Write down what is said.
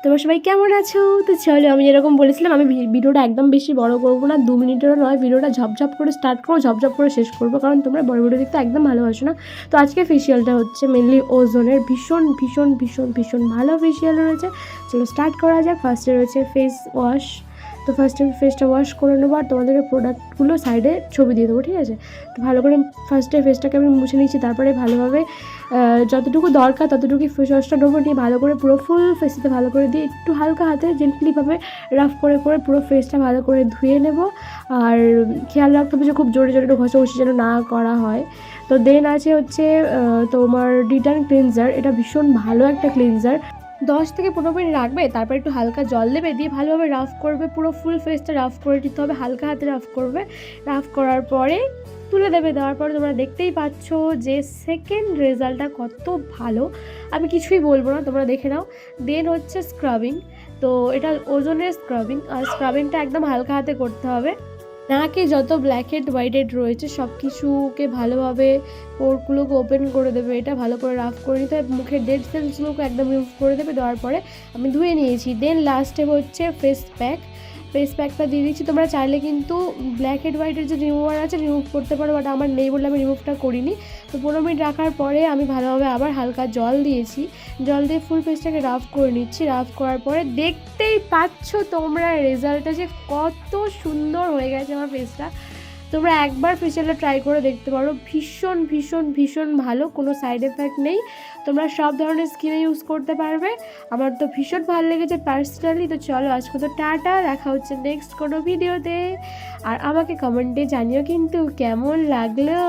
তোমরা সবাই কেমন আছো? তো চলো, আমি যেরকম বলেছিলাম আমি ভিডিওটা একদম বেশি বড় করবো না, 2 মিনিটেরও নয়। ভিডিওটা ঝপঝপ করে স্টার্ট করবো, ঝপঝপ করে শেষ করবো, কারণ তোমরা বড় ভিডিও দেখতে একদম ভালোবাসো না। তো আজকে ফেসিয়ালটা হচ্ছে মেনলি ওজনের, ভীষণ ভীষণ ভীষণ ভীষণ ভালো ফেসিয়াল রয়েছে। চলো স্টার্ট করা যাক। ফার্স্টে রয়েছে ফেস ওয়াশ। তো ফার্স্টে আমি ফেসটা ওয়াশ করে নেবো, আর তোমাদেরকে প্রোডাক্টগুলো সাইডে ছবি দিয়ে দেবো, ঠিক আছে? তো ভালো করে ফার্স্টে ফেসটাকে আমি মুছে নিচ্ছি, তারপরে ভালোভাবে যতটুকু দরকার ততটুকু ফেস ওয়াশটা নেবো, নিয়ে ভালো করে পুরো ফুল ফেসটাতে ভালো করে দিয়ে একটু হালকা হাতে জেন্টলিভাবে রাফ করে করে পুরো ফেসটা ভালো করে ধুয়ে নেব। আর খেয়াল রাখতে হবে যে খুব জোরে জোরে ঘষাঘষি যেন না করা হয়। তো দেন আছে হচ্ছে তোমার ডিটান ক্লিনজার। এটা ভীষণ ভালো একটা ক্লিনজার। 10 থেকে 15 মিনিট রাখবে, তারপর একটু হালকা জল দেবে, দিয়ে ভালোভাবে রাফ করবে, পুরো ফুল ফেসটা রাফ করে দিতে হবে, হালকা হাতে রাফ করবে। রাফ করার পরে তুলে দেবে, দেওয়ার পরে তোমরা দেখতেই পাচ্ছ যে সেকেন্ড রেজাল্টটা কত ভালো। আমি কিছুই বলবো না, তোমরা দেখে নাও। দেন হচ্ছে স্ক্রাবিং। তো এটা ওজনের স্ক্রাবিং, আর স্ক্রাবিংটা একদম হালকা হাতে করতে হবে। নাকে যত ব্ল্যাক হেড হোয়াইট হেড রয়েছে সব কিছুকে ভালোভাবে পোরগুলোকে ওপেন করে দেবে, এটা ভালো করে রাফ করে নিতে হবে। মুখের ডেড সেলসগুলোকে একদম রিমুভ করে দেবে, দেওয়ার পরে আমি ধুয়ে নিয়েছি। দেন লাস্টে হচ্ছে ফেস প্যাক। ফেস প্যাকটা দিয়ে দিচ্ছি। তোমরা চাইলে কিন্তু ব্ল্যাক হেড হোয়াইটের যে রিমুভার আছে রিমুভ করতে পারো, বাট আমার নেই বলে আমি রিমুভটা করিনি। তো 15 মিনিট রাখার পরে আমি ভালোভাবে আবার হালকা জল দিয়েছি, জল দিয়ে ফুল ফেসটাকে রাফ করে নিচ্ছি। রাফ করার পরে দেখতেই পাচ্ছ তোমরা রেজাল্টটা যে কত সুন্দর হয়ে গেছে আমার ফেসটা। তোমরা একবার ফেসিয়ালটা ট্রাই করে দেখতে পারো, ভীষণ ভীষণ ভীষণ ভালো, কোনো সাইড এফেক্ট নেই। তোমরা সব ধরনের স্কিনে ইউজ করতে পারবে। আমার তো ভীষণ ভালো লেগেছে পার্সোনালি। তো চলো আজকে তো টাটা, দেখা হচ্ছে নেক্সট কোনো ভিডিওতে। আর আমাকে কমেন্টে জানিও কিন্তু কেমন লাগলো।